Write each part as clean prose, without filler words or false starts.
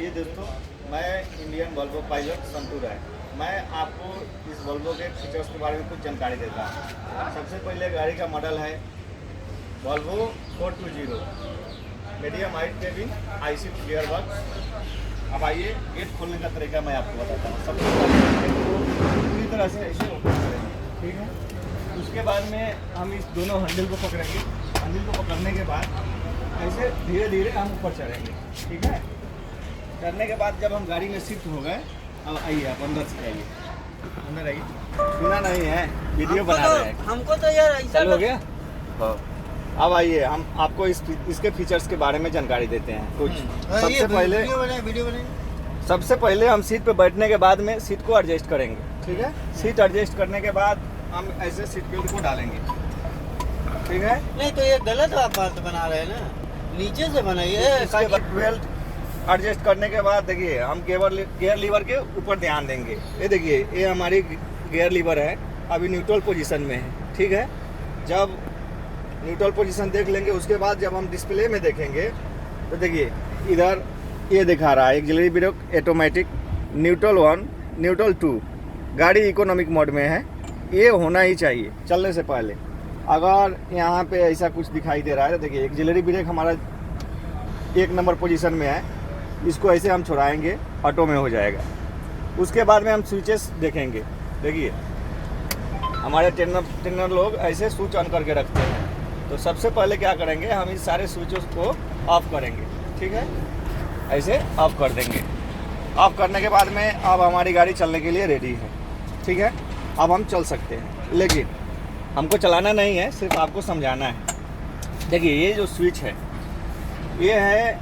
आइए दोस्तों, मैं इंडियन वोल्वो पायलट संतू राय। मैं आपको इस वोल्वो के फीचर्स के बारे में कुछ जानकारी देता हूँ। सबसे पहले गाड़ी का मॉडल है Volvo 420, medium height cabin, I shift gear box. अब आइए गेट खोलने का तरीका मैं आपको बताता हूँ। सबसे पहले गेट को पूरी तरह से ऐसे ओपन करेंगे, ठीक है। उसके बाद में हम इस दोनों हैंडल को पकड़ेंगे। हैंडल को पकड़ने के बाद ऐसे धीरे धीरे हम ऊपर चढ़ेंगे, ठीक है। चढ़ने के बाद जब हम गाड़ी में शिफ्ट हो गए, अब आइए आप अंदर से आइए, अंदर आइए। सुना नहीं है, वीडियो बना रहे हैं। हमको तो यार ऐसा चालू हो गया। हाँ, अब आइए हम आपको इसके फीचर्स के बारे में जानकारी देते हैं कुछ। सबसे पहले हम सीट पे बैठने के बाद में सीट को एडजस्ट करेंगे, ठीक है। सीट एडजस्ट करने के बाद हम ऐसे सीट बेल्ट को डालेंगे, ठीक है। नहीं तो ये गलत आप बात बना रहे हैं ना, नीचे से बनाइए। इसके बाद बेल्ट एडजस्ट करने के बाद देखिए हम गियर लीवर के ऊपर ध्यान देंगे। ये देखिए, ये हमारी गियर लीवर है, अभी न्यूट्रल पोजीशन में है, ठीक है। जब न्यूट्रल पोजीशन देख लेंगे, उसके बाद जब हम डिस्प्ले में देखेंगे तो देखिए इधर ये दिखा रहा है auxiliary brake automatic, neutral 1, neutral 2। गाड़ी इकोनॉमिक मोड में है, ये होना ही चाहिए चलने से पहले। अगर यहाँ पे ऐसा कुछ दिखाई दे रहा है तो देखिए एक्सिलरी ब्रेक हमारा 1 नंबर पोजीशन में है, इसको ऐसे हम छुड़ाएंगे, ऑटो में हो जाएगा। उसके बाद में हम स्विचेस देखेंगे। देखिए हमारे ट्रेनर लोग ऐसे स्विच ऑन करके रखते हैं। तो सबसे पहले क्या करेंगे, हम इस सारे स्विचेस को ऑफ करेंगे, ठीक है। ऐसे ऑफ कर देंगे। ऑफ करने के बाद में अब हमारी गाड़ी चलने के लिए रेडी है, ठीक है। अब हम चल सकते हैं, लेकिन हमको चलाना नहीं है, सिर्फ आपको समझाना है। देखिए ये जो स्विच है, ये है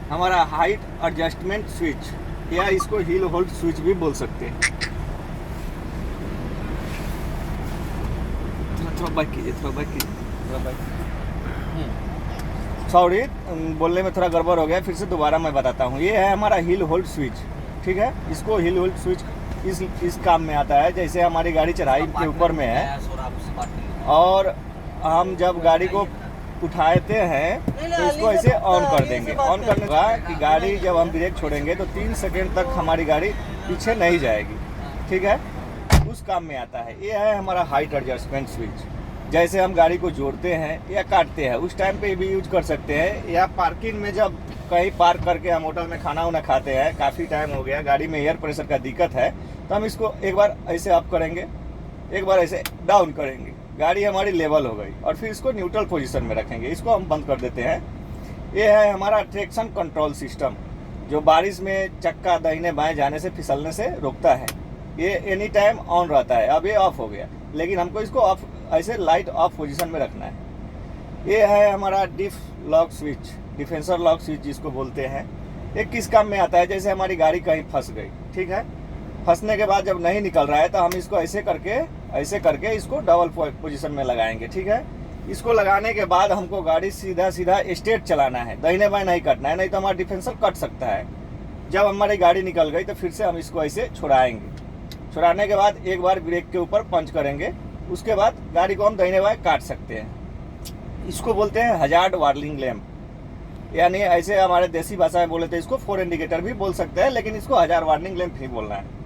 हमारा हाइट एडजस्टमेंट स्विच, या इसको हिल होल्ड स्विच भी बोल सकते हैं। थोड़ा बैक कीजिए, थोड़ा बैक कीजिए। सॉरी, बोलने में थोड़ा गड़बड़ हो गया, फिर से दोबारा मैं बताता हूँ। ये है हमारा हिल होल्ड स्विच, ठीक है। इसको हिल होल्ड स्विच इस काम में आता है, जैसे हमारी गाड़ी चढ़ाई के ऊपर में है और हम जब गाड़ी को उठाते हैं तो इसको ऐसे ऑन कर देंगे। ऑन करने के बाद कि गाड़ी जब हम ब्रेक छोड़ेंगे तो 3 सेकंड तक हमारी गाड़ी पीछे नहीं जाएगी, ठीक है। उस काम में आता है। ये है हमारा हाइट एडजस्टमेंट स्विच। जैसे हम गाड़ी को जोड़ते हैं या काटते हैं, उस टाइम पे भी यूज कर सकते हैं, या पार्किंग में जब कहीं पार्क करके हम होटल में खाना वाना खाते हैं, काफ़ी टाइम हो गया, गाड़ी में एयर प्रेशर का दिक्कत है, तो हम इसको एक बार ऐसे अप करेंगे, एक बार ऐसे डाउन करेंगे, गाड़ी हमारी लेवल हो गई, और फिर इसको न्यूट्रल पोजीशन में रखेंगे। इसको हम बंद कर देते हैं। ये है हमारा ट्रैक्शन कंट्रोल सिस्टम, जो बारिश में चक्का दाहिने बाएं जाने से फिसलने से रोकता है। ये एनी टाइम ऑन रहता है। अब ये ऑफ हो गया, लेकिन हमको इसको ऑफ ऐसे लाइट ऑफ पोजीशन में रखना है। ये है हमारा डिफ लॉक स्विच, डिफेंसर लॉक स्विच जिसको बोलते हैं। ये किस काम में आता है, जैसे हमारी गाड़ी कहीं फंस गई, ठीक है। फंसने के बाद जब नहीं निकल रहा है तो हम इसको ऐसे करके इसको डबल पोजीशन में लगाएंगे, ठीक है। इसको लगाने के बाद हमको गाड़ी सीधा स्ट्रेट चलाना है, दाहिने बाएं नहीं कटना है, नहीं तो हमारा डिफेंसर कट सकता है। जब हमारी गाड़ी निकल गई तो फिर से हम इसको ऐसे छुड़ाएंगे। छुड़ाने के बाद एक बार ब्रेक के ऊपर पंच करेंगे, उसके बाद गाड़ी को हम दाहिने बाएं काट सकते हैं। इसको बोलते हैं हजार्ड वार्निंग लैंप, यानी ऐसे हमारे देसी भाषा में बोले थे इसको 4 इंडिकेटर भी बोल सकते हैं, लेकिन इसको हजार्ड वार्निंग लैंप ही बोलना है।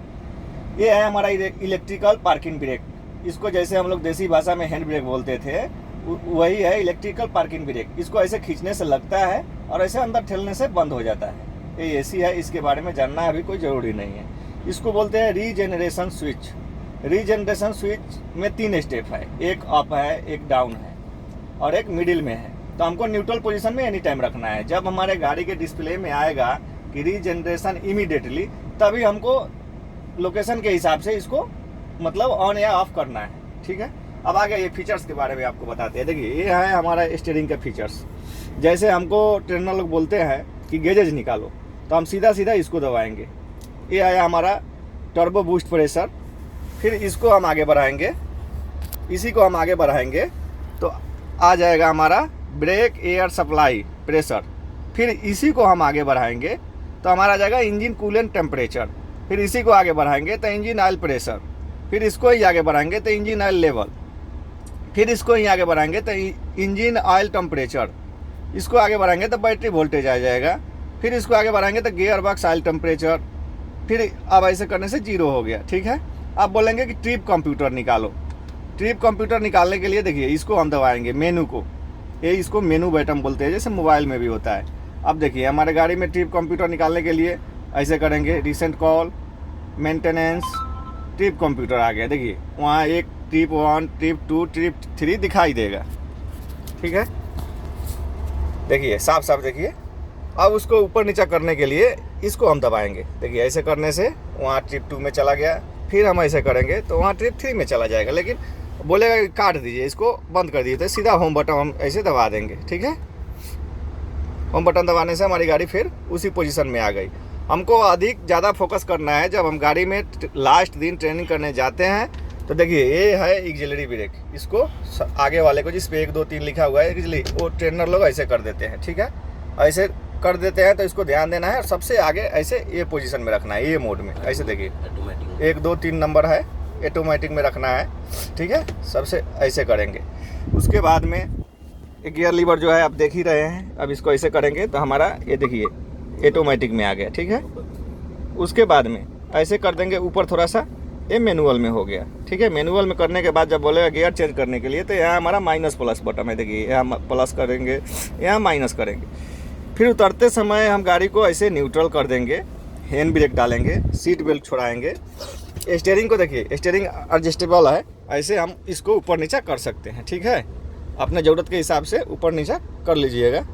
ये है हमारा इलेक्ट्रिकल पार्किंग ब्रेक। इसको जैसे हम लोग देसी भाषा में हैंड ब्रेक बोलते थे, वही है इलेक्ट्रिकल पार्किंग ब्रेक। इसको ऐसे खींचने से लगता है और ऐसे अंदर ठेलने से बंद हो जाता है। ये एसी है, इसके बारे में जानना अभी कोई ज़रूरी नहीं है। इसको बोलते हैं रीजेनरेशन स्विच। रीजेनरेशन स्विच में 3 स्टेप है, एक अप है, एक डाउन है और एक मिडिल में है। तो हमको न्यूट्रल पोजीशन में एनी टाइम रखना है। जब हमारे गाड़ी के डिस्प्ले में आएगा कि रीजेनरेशन इमीडिएटली, तभी हमको लोकेशन के हिसाब से इसको मतलब ऑन या ऑफ करना है, ठीक है। अब आगे ये फीचर्स के बारे में आपको बताते हैं। देखिए ये है हमारा स्टीयरिंग के फीचर्स। जैसे हमको ट्रेनर लोग बोलते हैं कि गेजेज निकालो, तो हम सीधा इसको दबाएंगे। ये आया हमारा टर्बो बूस्ट प्रेशर। फिर इसको हम आगे बढ़ाएंगे, इसी को हम आगे बढ़ाएंगे तो आ जाएगा हमारा ब्रेक एयर सप्लाई प्रेशर। फिर इसी को हम आगे बढ़ाएंगे तो हमारा आ जाएगा इंजन कूलेंट टेम्परेचर। फिर इसी को आगे बढ़ाएंगे तो इंजन ऑयल प्रेशर। फिर इसको ही आगे बढ़ाएंगे तो इंजन ऑयल लेवल। फिर इसको ही आगे बढ़ाएंगे तो इंजन ऑयल टेम्परेचर। इसको आगे बढ़ाएंगे तो बैटरी वोल्टेज आ जाएगा। फिर इसको आगे बढ़ाएंगे तो गियर बॉक्स ऑयल टेम्परेचर, फिर अब ऐसे करने से 0 हो गया। ठीक है, अब बोलेंगे कि ट्रिप कंप्यूटर निकालो। ट्रिप कंप्यूटर निकालने के लिए देखिए इसको हम दबाएंगे मेनू को, ये इसको मेनू बटन बोलते हैं, जैसे मोबाइल में भी होता है। अब देखिए हमारे गाड़ी में ट्रिप कंप्यूटर निकालने के लिए ऐसे करेंगे, recent call, maintenance, trip computer आ गया। देखिए वहाँ एक ट्रिप 1, ट्रिप 2, ट्रिप 3 दिखाई देगा। ठीक है, देखिए साफ साफ देखिए। अब उसको ऊपर नीचा करने के लिए इसको हम दबाएंगे। देखिए ऐसे करने से वहाँ ट्रिप 2 में चला गया, फिर हम ऐसे करेंगे तो वहाँ ट्रिप 3 में चला जाएगा। लेकिन बोलेगा कि काट दीजिए, इसको बंद कर दीजिए, तो सीधा होम बटन हम ऐसे दबा देंगे। ठीक है, होम बटन दबाने से हमारी गाड़ी फिर उसी पोजीशन में आ गई। हमको अधिक ज़्यादा फोकस करना है जब हम गाड़ी में लास्ट दिन ट्रेनिंग करने जाते हैं। तो देखिए ये है एक्सिलरी ब्रेक, इसको आगे वाले को जिस पे 1 2 3 लिखा हुआ है एक्सिलरी, वो ट्रेनर लोग ऐसे कर देते हैं। ठीक है, ऐसे कर देते हैं तो इसको ध्यान देना है और सबसे आगे ऐसे ये पोजीशन में रखना है, ये मोड में। ऐसे देखिए 1 2 3 नंबर है, ऑटोमेटिक में रखना है। ठीक है, सबसे ऐसे करेंगे। उसके बाद में एक गियर लीवर जो है आप देख ही रहे हैं, अब इसको ऐसे करेंगे तो हमारा ये देखिए ऑटोमेटिक में आ गया। ठीक है, उसके बाद में ऐसे कर देंगे ऊपर थोड़ा सा, ये मैनुअल में हो गया। ठीक है, मैनुअल में करने के बाद जब बोलेगा गियर चेंज करने के लिए तो यहाँ हमारा माइनस प्लस बटन है। देखिए यहाँ प्लस करेंगे, यहाँ माइनस करेंगे। फिर उतरते समय हम गाड़ी को ऐसे न्यूट्रल कर देंगे, हैंड ब्रेक डालेंगे, सीट बेल्ट छोड़ाएंगे। स्टीयरिंग को देखिए, स्टीयरिंग एडजस्टेबल है, ऐसे हम इसको ऊपर नीचा कर सकते हैं। ठीक है, अपने ज़रूरत के हिसाब से ऊपर नीचा कर लीजिएगा।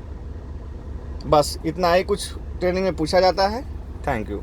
बस इतना ही कुछ ट्रेनिंग में पूछा जाता है। Thank you.